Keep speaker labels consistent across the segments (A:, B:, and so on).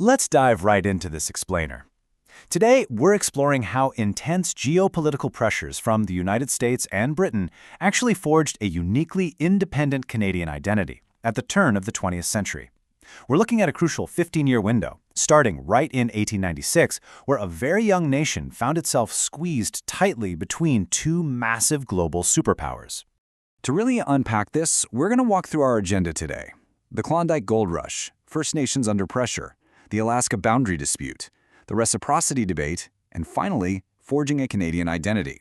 A: Let's dive right into this explainer. Today, we're exploring how intense geopolitical pressures from the United States and Britain actually forged a uniquely independent Canadian identity at the turn of the 20th century. We're looking at a crucial 15-year window, starting right in 1896, where a very young nation found itself squeezed tightly between two massive global superpowers.
B: To really unpack this, we're going to walk through our agenda today. The Klondike Gold Rush, First Nations under pressure, the Alaska boundary dispute, the Reciprocity debate, and finally, forging a Canadian identity.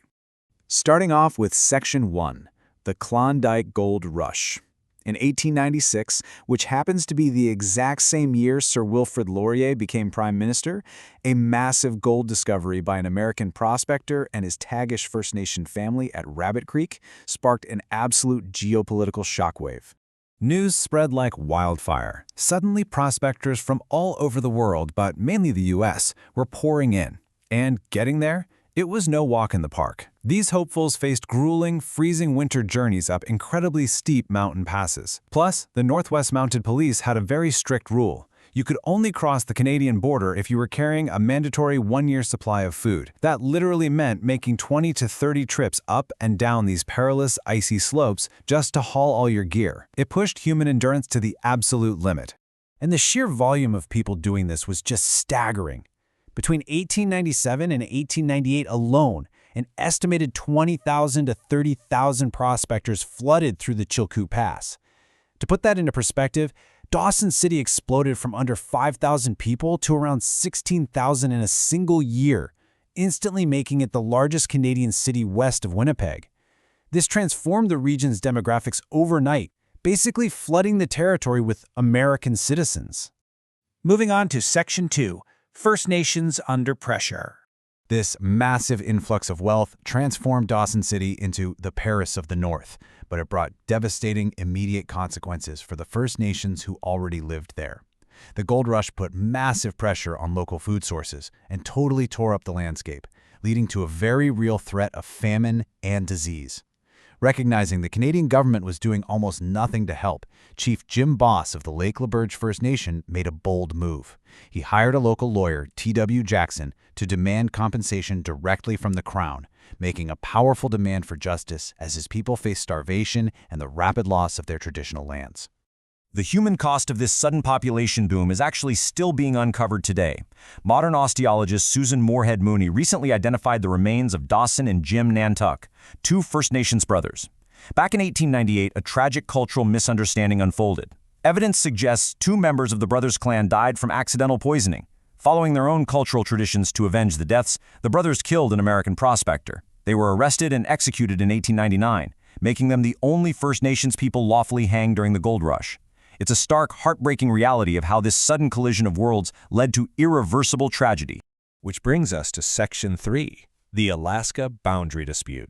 A: Starting off with Section 1, the Klondike Gold Rush. In 1896, which happens to be the exact same year Sir Wilfrid Laurier became Prime Minister, a massive gold discovery by an American prospector and his Tagish First Nation family at Rabbit Creek sparked an absolute geopolitical shockwave. News spread like wildfire. Suddenly, prospectors from all over the world, but mainly the U.S., were pouring in. And getting there? It was no walk in the park. These hopefuls faced grueling, freezing winter journeys up incredibly steep mountain passes. Plus, the Northwest Mounted Police had a very strict rule. You could only cross the Canadian border if you were carrying a mandatory one-year supply of food. That literally meant making 20 to 30 trips up and down these perilous, icy slopes just to haul all your gear. It pushed human endurance to the absolute limit. And the sheer volume of people doing this was just staggering. Between 1897 and 1898 alone, an estimated 20,000 to 30,000 prospectors flooded through the Chilkoot Pass. To put that into perspective, Dawson City exploded from under 5,000 people to around 16,000 in a single year, instantly making it the largest Canadian city west of Winnipeg. This transformed the region's demographics overnight, basically flooding the territory with American citizens.
C: Moving on to Section 2, First Nations under pressure.
A: This massive influx of wealth transformed Dawson City into the Paris of the North, but it brought devastating immediate consequences for the First Nations who already lived there. The gold rush put massive pressure on local food sources and totally tore up the landscape, leading to a very real threat of famine and disease. Recognizing the Canadian government was doing almost nothing to help, Chief Jim Boss of the Lake LaBerge First Nation made a bold move. He hired a local lawyer, T.W. Jackson, to demand compensation directly from the Crown, making a powerful demand for justice as his people faced starvation and the rapid loss of their traditional lands.
D: The human cost of this sudden population boom is actually still being uncovered today. Modern osteologist Susan Moorhead Mooney recently identified the remains of Dawson and Jim Nantuck, two First Nations brothers. Back in 1898, a tragic cultural misunderstanding unfolded. Evidence suggests two members of the brothers' clan died from accidental poisoning. Following their own cultural traditions to avenge the deaths, the brothers killed an American prospector. They were arrested and executed in 1899, making them the only First Nations people lawfully hanged during the gold rush. It's a stark, heartbreaking reality of how this sudden collision of worlds led to irreversible tragedy.
E: Which brings us to Section 3, the Alaska boundary dispute.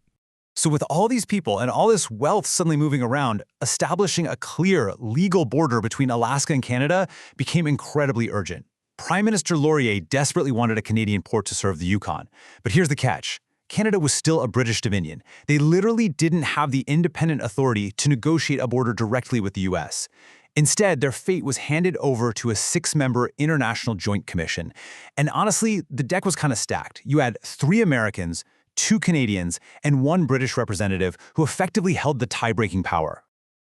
C: So with all these people and all this wealth suddenly moving around, establishing a clear, legal border between Alaska and Canada became incredibly urgent. Prime Minister Laurier desperately wanted a Canadian port to serve the Yukon. But here's the catch. Canada was still a British dominion. They literally didn't have the independent authority to negotiate a border directly with the U.S. Instead, their fate was handed over to a 6-member International Joint Commission. And honestly, the deck was kind of stacked. You had 3 Americans, 2 Canadians, and 1 British representative who effectively held the tie-breaking power.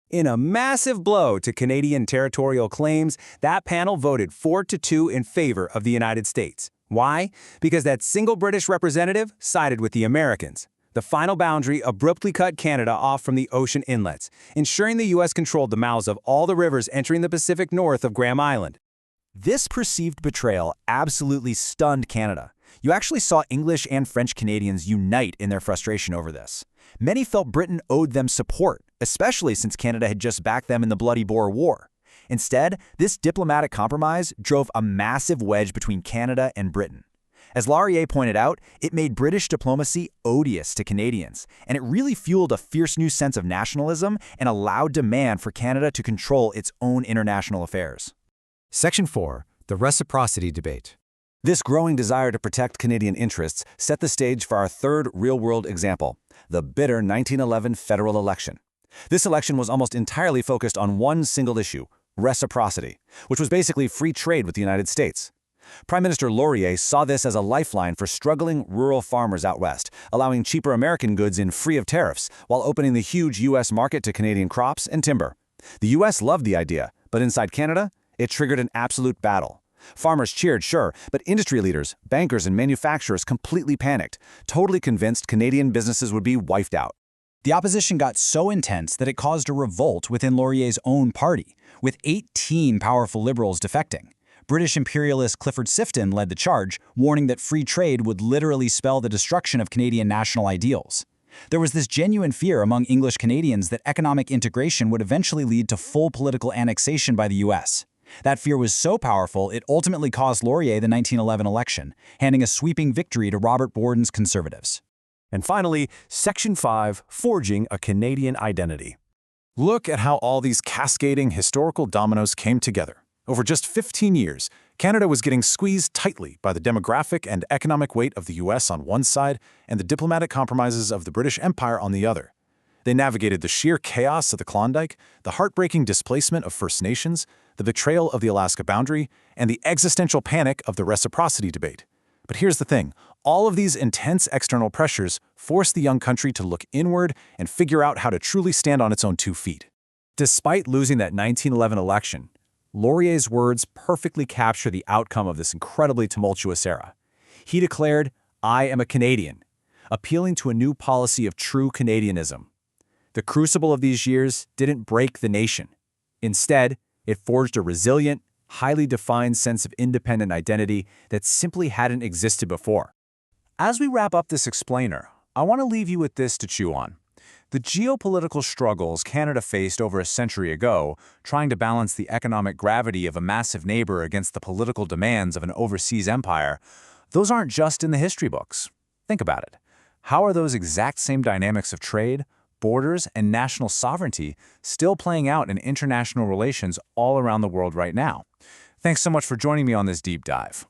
B: In a massive blow to Canadian territorial claims, that panel voted 4-2 in favor of the United States. Why? Because that single British representative sided with the Americans. The final boundary abruptly cut Canada off from the ocean inlets, ensuring the U.S. controlled the mouths of all the rivers entering the Pacific north of Graham Island.
D: This perceived betrayal absolutely stunned Canada. You actually saw English and French Canadians unite in their frustration over this. Many felt Britain owed them support, especially since Canada had just backed them in the Bloody Boer War. Instead, this diplomatic compromise drove a massive wedge between Canada and Britain. As Laurier pointed out, it made British diplomacy odious to Canadians, and it really fueled a fierce new sense of nationalism and a loud demand for Canada to control its own international affairs.
A: Section 4, the Reciprocity debate.
B: This growing desire to protect Canadian interests set the stage for our third real-world example, the bitter 1911 federal election. This election was almost entirely focused on one single issue:
A: Reciprocity, which was basically free trade with the United States. Prime Minister Laurier saw this as a lifeline for struggling rural farmers out west, allowing cheaper American goods in free of tariffs, while opening the huge U.S. market to Canadian crops and timber. The U.S. loved the idea, but inside Canada, it triggered an absolute battle. Farmers cheered, sure, but industry leaders, bankers, and manufacturers completely panicked, totally convinced Canadian businesses would be wiped out.
B: The opposition got so intense that it caused a revolt within Laurier's own party, with 18 powerful liberals defecting. British imperialist Clifford Sifton led the charge, warning that free trade would literally spell the destruction of Canadian national ideals. There was this genuine fear among English Canadians that economic integration would eventually lead to full political annexation by the U.S. That fear was so powerful, it ultimately cost Laurier the 1911 election, handing a sweeping victory to Robert Borden's Conservatives.
D: And finally, Section 5, Forging a Canadian Identity.
C: Look at how all these cascading historical dominoes came together. Over just 15 years, Canada was getting squeezed tightly by the demographic and economic weight of the U.S. on one side and the diplomatic compromises of the British Empire on the other. They navigated the sheer chaos of the Klondike, the heartbreaking displacement of First Nations, the betrayal of the Alaska boundary, and the existential panic of the reciprocity debate. But here's the thing. All of these intense external pressures forced the young country to look inward and figure out how to truly stand on its own 2 feet.
A: Despite losing that 1911 election, Laurier's words perfectly capture the outcome of this incredibly tumultuous era. He declared, "I am a Canadian," appealing to a new policy of true Canadianism. The crucible of these years didn't break the nation. Instead, it forged a resilient, highly defined sense of independent identity that simply hadn't existed before. As we wrap up this explainer, I want to leave you with this to chew on. The geopolitical struggles Canada faced over a century ago, trying to balance the economic gravity of a massive neighbor against the political demands of an overseas empire, those aren't just in the history books. Think about it. How are those exact same dynamics of trade, borders, and national sovereignty still playing out in international relations all around the world right now? Thanks so much for joining me on this deep dive.